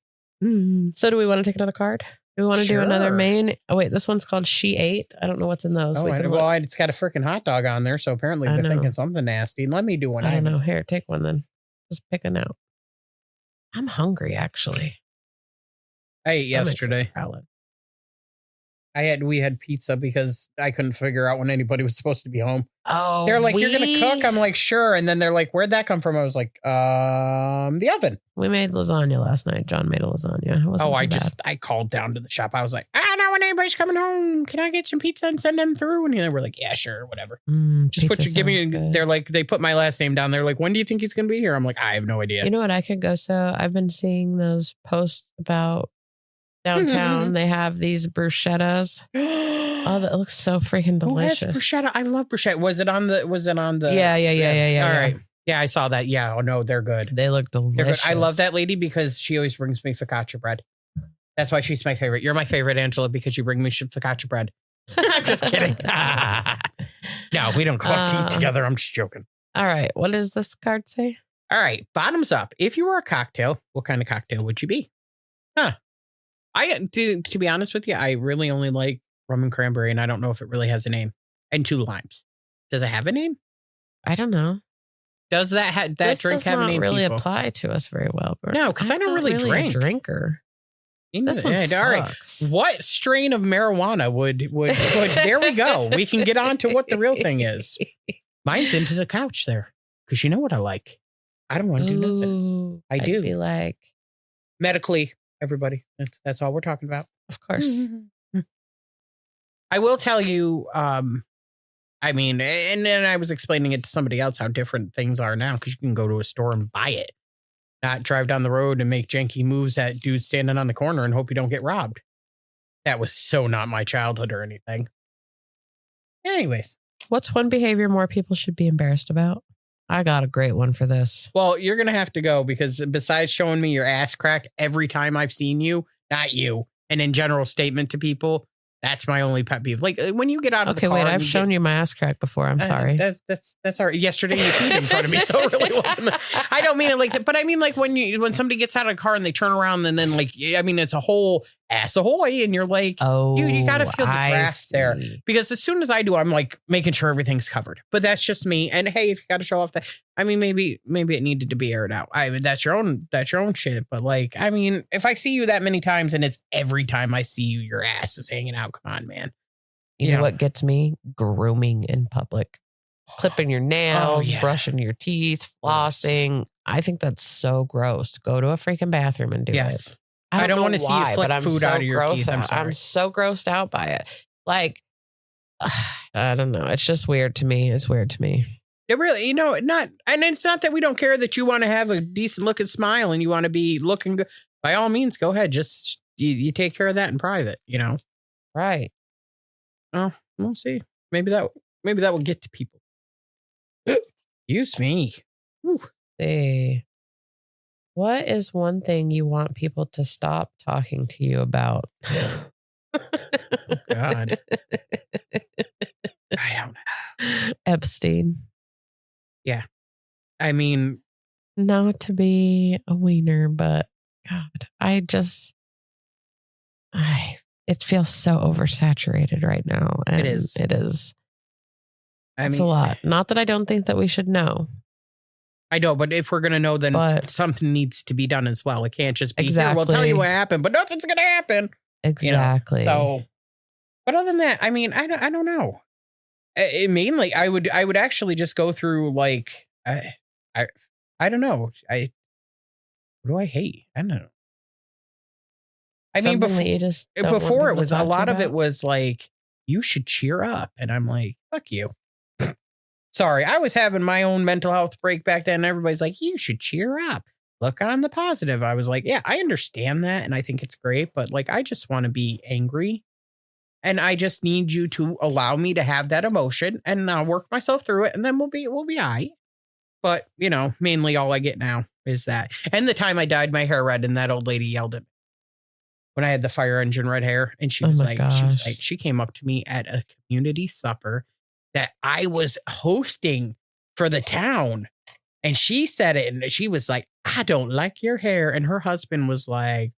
So do we want to take another card? Do we want to do another main? Oh, wait, this one's called She Ate. I don't know what's in those. Oh, it's got a freaking hot dog on there, so apparently they're thinking something nasty. Let me do one. I don't know. Here, take one then. Just pick a note. I'm hungry, actually. I ate yesterday. We had pizza because I couldn't figure out when anybody was supposed to be home. Oh, they're like, you're going to cook? I'm like, sure. And then they're like, where'd that come from? I was like, the oven. We made lasagna last night. John made a lasagna. I called down to the shop. I was like, I don't know when anybody's coming home. Can I get some pizza and send them through? And they were like, yeah, sure, whatever. They're like, they put my last name down. They're like, when do you think he's going to be here? I'm like, I have no idea. You know what? I could go. So I've been seeing those posts about downtown. They have these bruschettas. Oh, that looks so freaking delicious. Who has bruschetta? I love bruschetta. Was it on the? Yeah. All right. Yeah, I saw that. Yeah. Oh no, they're good. They look delicious. They're good. I love that lady because she always brings me focaccia bread. That's why she's my favorite. You're my favorite, Angela, because you bring me focaccia bread. I'm just kidding. No, we don't go out to eat together. I'm just joking. All right. What does this card say? All right. Bottoms up. If you were a cocktail, what kind of cocktail would you be? To be honest with you, I really only like rum and cranberry, and I don't know if it really has a name. And 2 limes. Does it have a name? I don't know. Does that This drink does have a not name? really people? apply to us very well. No, because I don't really drink. A drinker. This one sucks. All right. What strain of marijuana would there we go. We can get on to what the real thing is. Mine's into the couch there. Because you know what I like. I don't want to do nothing. I do. I'd be like, medically, everybody. That's all we're talking about. Of course. I will tell you, I mean, and then I was explaining it to somebody else how different things are now because you can go to a store and buy it. Not drive down the road and make janky moves at dudes standing on the corner and hope you don't get robbed. That was so not my childhood or anything. Anyways. What's one behavior more people should be embarrassed about? I got a great one for this. Well, you're going to have to go because besides showing me your ass crack every time I've seen you, not you, and in general statement to people, that's my only pet peeve. Like when you get out of the car. Okay, wait, I've shown you my ass crack before. I'm sorry. That's all right. Yesterday you peed in front of me, so it really wasn't. I don't mean it like that, but I mean like when somebody gets out of the car and they turn around and then like, I mean, it's a whole ass ahoy and you're like, oh, you got to feel the draft there. Because as soon as I do, I'm like making sure everything's covered. But that's just me. And hey, if you got to show off that, I mean, maybe it needed to be aired out. I mean, that's your own shit. But like, I mean, if I see you that many times and it's every time I see you, your ass is hanging out. Come on, man. You know what gets me? Grooming in public. Clipping your nails, brushing your teeth, flossing. I think that's so gross. Go to a freaking bathroom and do it. I don't want to see you flick food out of your teeth. I'm so grossed out by it. Like, I don't know. It's just weird to me. It's weird to me. It really, and it's not that we don't care that you want to have a decent looking smile and you want to be looking good. By all means, go ahead. Just you take care of that in private, Right. Oh, we'll see. Maybe that will get to people. Excuse me. See. What is one thing you want people to stop talking to you about? Oh, God. I don't know. Epstein. Yeah. I mean. Not to be a wiener, but God, it feels so oversaturated right now. And it is. It's a lot. Not that I don't think that we should know. I know, but if we're going to know, then something needs to be done as well. It can't just be, exactly. Here, we'll tell you what happened, but nothing's going to happen. Exactly. So, but other than that, I mean, I don't know. Mainly, I would actually just go through like, I don't know. What do I hate? I don't know. I mean, before it was a lot of it was like, you should cheer up. And I'm like, fuck you. Sorry, I was having my own mental health break back then. And everybody's like, you should cheer up. Look on the positive. I was like, yeah, I understand that. And I think it's great. But like, I just want to be angry. And I just need you to allow me to have that emotion and I'll work myself through it. And then we'll be all right. But, mainly all I get now is that. And the time I dyed my hair red and that old lady yelled at me when I had the fire engine red hair. And she was like, she came up to me at a community supper that I was hosting for the town. And she said it and she was like, I don't like your hair. And her husband was like,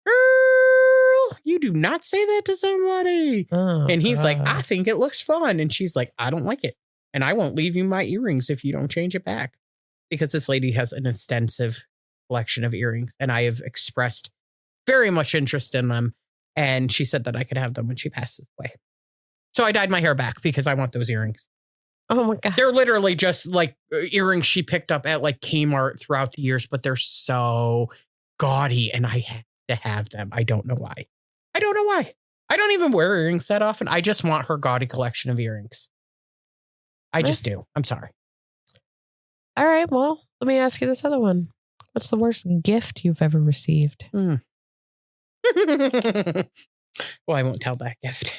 girl, you do not say that to somebody. Oh, and he's like, I think it looks fun. And she's like, I don't like it. And I won't leave you my earrings if you don't change it back. Because this lady has an extensive collection of earrings. And I have expressed very much interest in them. And she said that I could have them when she passes away. So I dyed my hair back because I want those earrings. Oh my God. They're literally just like earrings she picked up at like Kmart throughout the years, but they're so gaudy and I had to have them. I don't know why. I don't even wear earrings that often. I just want her gaudy collection of earrings. I just do. I'm sorry. All right. Well, let me ask you this other one. What's the worst gift you've ever received? Well, I won't tell that gift.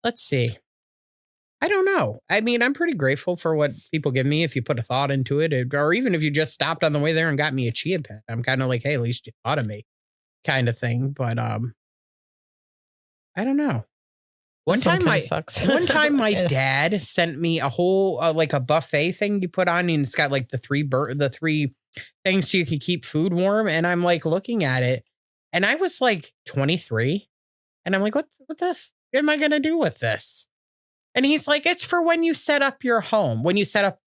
Let's see. I don't know. I mean, I'm pretty grateful for what people give me if you put a thought into it, or even if you just stopped on the way there and got me a chia pet. I'm kind of like, hey, at least you thought of me kind of thing. But I don't know. One time my Yeah. dad sent me a whole like a buffet thing you put on, and it's got like the three things so you can keep food warm. And I'm like looking at it, and I was like 23, and I'm like, what the f am I gonna do with this? And he's like, it's for when you set up your home. When you set up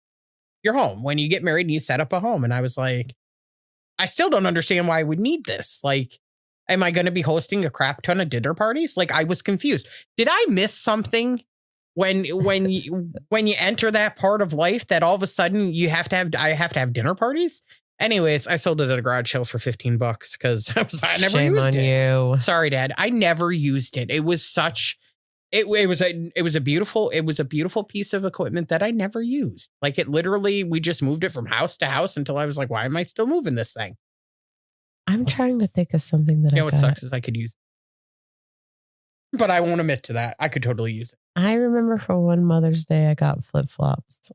your home, when you get married and you set up a home. And I was like, I still don't understand why I would need this. Like, am I going to be hosting a crap ton of dinner parties? Like, I was confused. Did I miss something when you enter that part of life that all of a sudden I have to have dinner parties? Anyways, I sold it at a garage sale for $15 because I never Shame used on it. you. Sorry, Dad. I never used it. It was a beautiful piece of equipment that I never used. Like it literally, we just moved it from house to house until I was like, why am I still moving this thing? I'm trying to think of something that What sucks is I could use it. But I won't admit to that. I could totally use it. I remember for one Mother's Day, I got flip-flops.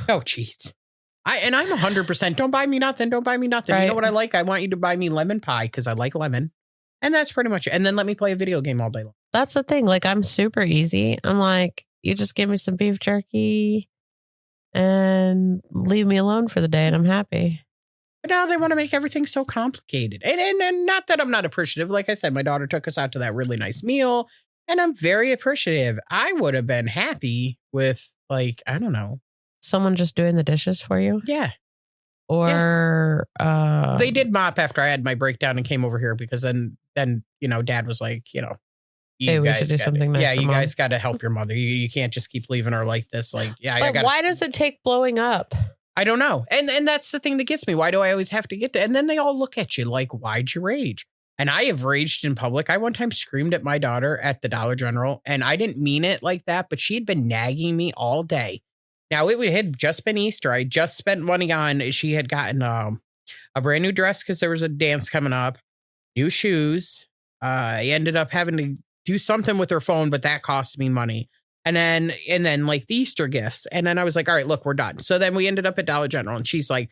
Oh, jeez. I'm 100%. Don't buy me nothing. Don't buy me nothing. Right. You know what I like? I want you to buy me lemon pie because I like lemon. And that's pretty much it. And then let me play a video game all day long. That's the thing. Like, I'm super easy. I'm like, you just give me some beef jerky and leave me alone for the day and I'm happy. But now they want to make everything so complicated. And not that I'm not appreciative. Like I said, my daughter took us out to that really nice meal and I'm very appreciative. I would have been happy with like, I don't know. Someone just doing the dishes for you? Yeah. Or they did mop after I had my breakdown and came over here because then, you know, Dad was like, you know, hey, we should do something nice. Yeah, for you Mom. guys got to help your mother. You can't just keep leaving her like this. Like, yeah, But why does it take blowing up? I don't know. And that's the thing that gets me. Why do I always have to get to? And then they all look at you like, why'd you rage? And I have raged in public. I one time screamed at my daughter at the Dollar General, and I didn't mean it like that, but she had been nagging me all day. Now, it had just been Easter. I just spent money on, she had gotten a brand new dress because there was a dance coming up, new shoes. I ended up having to do something with her phone, but that cost me money. And then like the Easter gifts. And then I was like, all right, look, we're done. So then we ended up at Dollar General and she's like,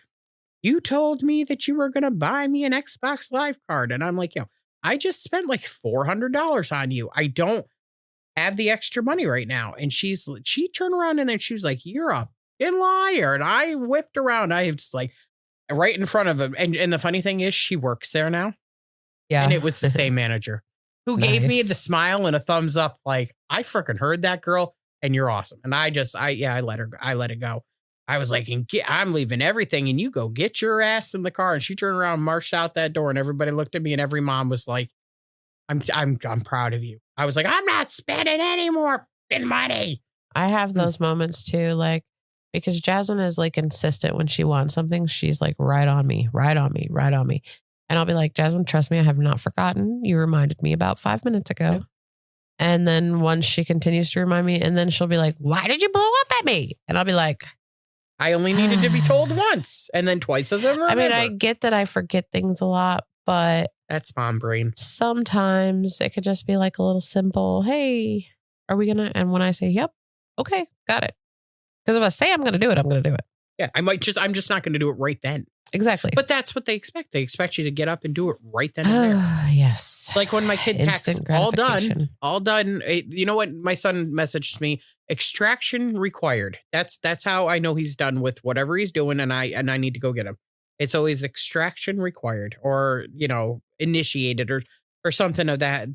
you told me that you were going to buy me an Xbox Live card. And I'm like, yo, I just spent like $400 on you. I don't have the extra money right now. And she turned around and then she was like, you're a fucking liar. And I whipped around. I was like right in front of him. And the funny thing is she works there now. Yeah. And it was the same manager who gave me the smile and a thumbs up. Like, I freaking heard that, girl, and you're awesome. And I let it go. I was like, I'm leaving everything and you go get your ass in the car. And she turned around and marched out that door and everybody looked at me and every mom was like, I'm proud of you. I was like, I'm not spending any more money. I have those moments too, like, because Jasmine is like insistent when she wants something. She's like, right on me. And I'll be like, Jasmine, trust me, I have not forgotten. You reminded me about 5 minutes ago. Yeah. And then once she continues to remind me, and then she'll be like, why did you blow up at me? And I'll be like, I only needed to be told once and then twice as I remember. I mean, I get that I forget things a lot, but that's mom brain. Sometimes it could just be like a little simple, hey, are we going to? And when I say, yep, okay, got it. Because if I say I'm going to do it, I'm going to do it. Yeah, I'm just not going to do it right then. Exactly. But that's what they expect. They expect you to get up and do it right then and there. Yes. Like when my kid texts, all done. You know what? My son messaged me, extraction required. That's how I know he's done with whatever he's doing and I need to go get him. It's always extraction required or, you know, initiated or something of that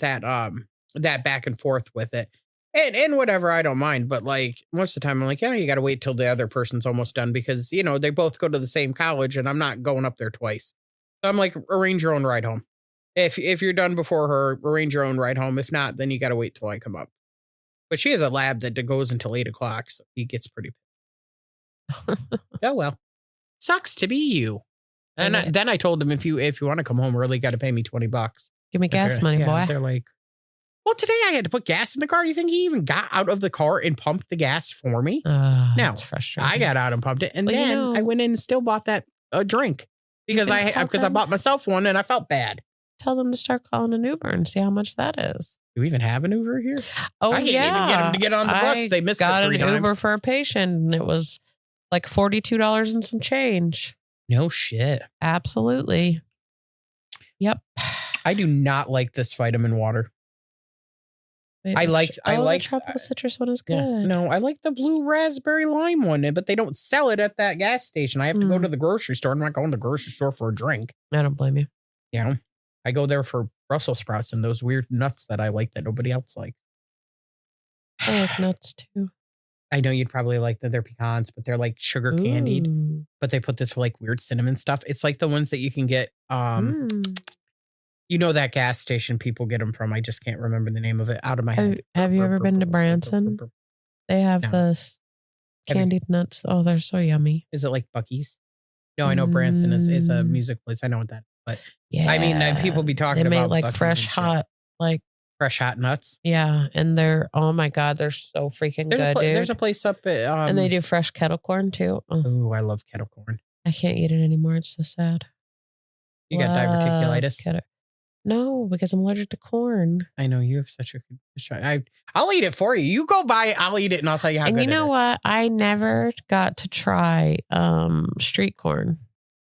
back and forth with it. And whatever, I don't mind. But like most of the time I'm like, yeah, you got to wait till the other person's almost done because, you know, they both go to the same college and I'm not going up there twice. So I'm like, arrange your own ride home. If you're done before her, arrange your own ride home. If not, then you got to wait till I come up. But she has a lab that goes until 8:00. So he gets pretty. Oh, well, sucks to be you. And then I told him, if you want to come home early, you got to pay me $20. Give me gas money, boy. They're like, well, today I had to put gas in the car. You think he even got out of the car and pumped the gas for me? No, that's frustrating. I got out and pumped it. And then I went in and still bought that drink because I bought myself one and I felt bad. Tell them to start calling an Uber and see how much that is. Do we even have an Uber here? Oh, I can't even get them to get on the bus. They missed it 3 times. Got an Uber for a patient and it was like $42 and some change. No shit. Absolutely. Yep. I do not like this vitamin water. Wait, I like the tropical citrus one is good. Yeah, no, I like the blue raspberry lime one, but they don't sell it at that gas station. I have to go to the grocery store. I'm not going to the grocery store for a drink. I don't blame you. Yeah, I go there for Brussels sprouts and those weird nuts that I like that nobody else likes. I like nuts too. I know you'd probably like that they're pecans, but they're like sugar candied. But they put this like weird cinnamon stuff. It's like the ones that you can get. You know that gas station people get them from. I just can't remember the name of it out of my head. Have you ever been to Branson? They have this candied nuts. Oh, they're so yummy. Is it like Buc-ee's? No, I know Branson is a music place. I know what that is. But yeah, I mean, people be talking about. They make like fresh hot nuts. Yeah. And they're, oh my God, they're so freaking good, dude. There's a place up at. And they do fresh kettle corn too. Oh, I love kettle corn. I can't eat it anymore. It's so sad. You got diverticulitis? No, because I'm allergic to corn. I know you have such a. I'll eat it for you. You go buy it. I'll eat it and I'll tell you how good it is. And you know what? I never got to try street corn.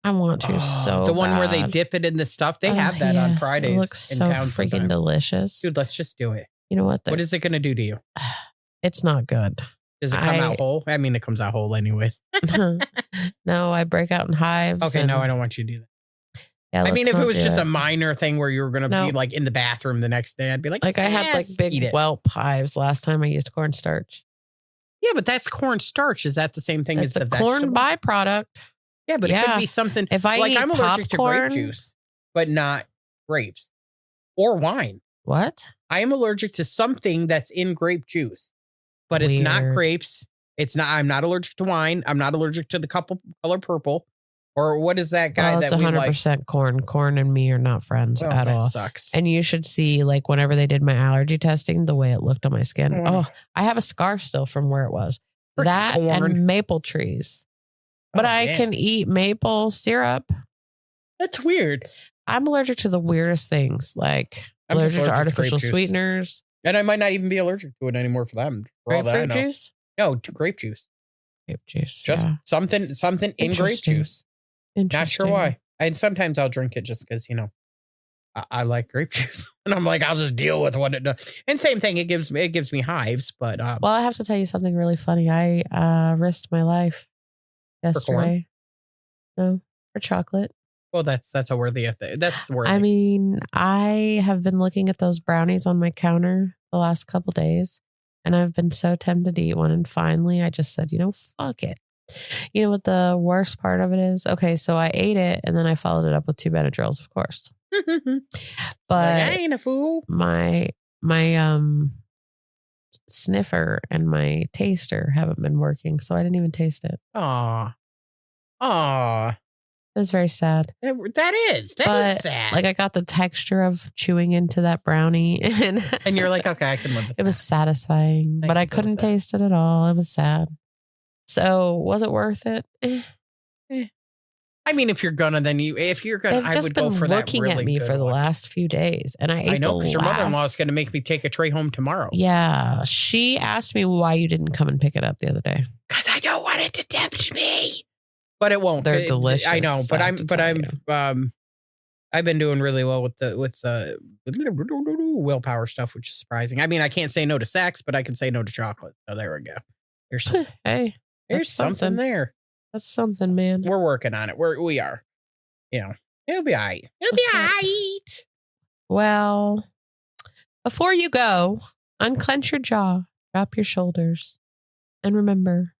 I want to so the one bad. where they dip it in the stuff. They have that on Fridays. It looks so freaking delicious. Dude, let's just do it. You know what? What is it going to do to you? It's not good. Does it come out whole? I mean, it comes out whole anyways. No, I break out in hives. Okay, no, I don't want you to do that. Yeah, I mean, if it was just a minor thing where you were going to be like in the bathroom the next day, I'd be like, I had like big whelp hives last time I used cornstarch. Yeah, but that's cornstarch. Is that the same thing as the corn byproduct? Yeah, but it could be something. If I eat I'm allergic to popcorn, grape juice, but not grapes or wine. What? I am allergic to something that's in grape juice, but it's not grapes. It's not. I'm not allergic to wine. I'm not allergic to the color purple. Or what is that guy that we like? It's 100% corn. Corn and me are not friends at all. That sucks. And you should see, like, whenever they did my allergy testing, the way it looked on my skin. Oh, I have a scar still from where it was. That and maple trees. But I can eat maple syrup. That's weird. I'm allergic to the weirdest things, like I'm allergic to artificial sweeteners. And I might not even be allergic to it anymore for them. Grapefruit juice? No, to grape juice. Grape juice. Just something in grape juice. Not sure why. And sometimes I'll drink it just because, I like grape juice. And I'm like, I'll just deal with what it does. And same thing, it gives me hives. But well, I have to tell you something really funny. I risked my life yesterday. For chocolate. Well, that's a worthy. That's worthy. I mean, I have been looking at those brownies on my counter the last couple days, and I've been so tempted to eat one. And finally, I just said, fuck it. You know what the worst part of it is? Okay, so I ate it, and then I followed it up with 2 Benadryls, of course. But I ain't a fool. My sniffer and my taster haven't been working, so I didn't even taste it. Aw. It was very sad. That is sad. Like I got the texture of chewing into that brownie, and you're like, okay, I can live with that. It was satisfying, but I couldn't taste it at all. It was sad. So was it worth it? I mean, if you're gonna, I would go for that. Looking at me for the last few days, and I know because your mother-in-law is going to make me take a tray home tomorrow. Yeah, she asked me why you didn't come and pick it up the other day. Because I don't want it to tempt me. But it won't. They're delicious. I know, but I've been doing really well with the willpower stuff, which is surprising. I mean, I can't say no to sex, but I can say no to chocolate. So there we go. There's something there. That's something, man. We're working on it. We are. It'll be all right. It'll be all right. Well, before you go, unclench your jaw, drop your shoulders, and remember,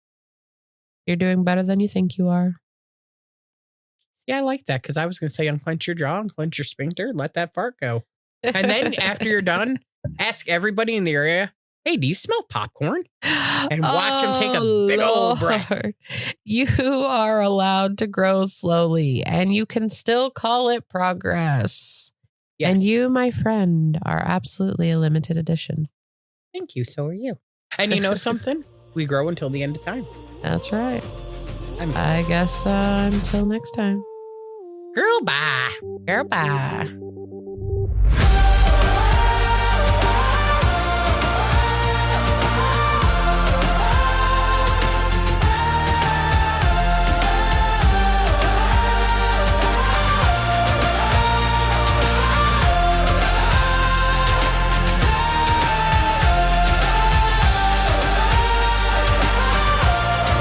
you're doing better than you think you are. Yeah, I like that because I was going to say unclench your jaw, unclench your sphincter, let that fart go. And then after you're done, ask everybody in the area, hey, do you smell popcorn? And watch them take a big old breath. You are allowed to grow slowly and you can still call it progress. Yes. And you, my friend, are absolutely a limited edition. Thank you. So are you. And you know something? We grow until the end of time. That's right. I guess until next time. Girl, bye. Girl, bye.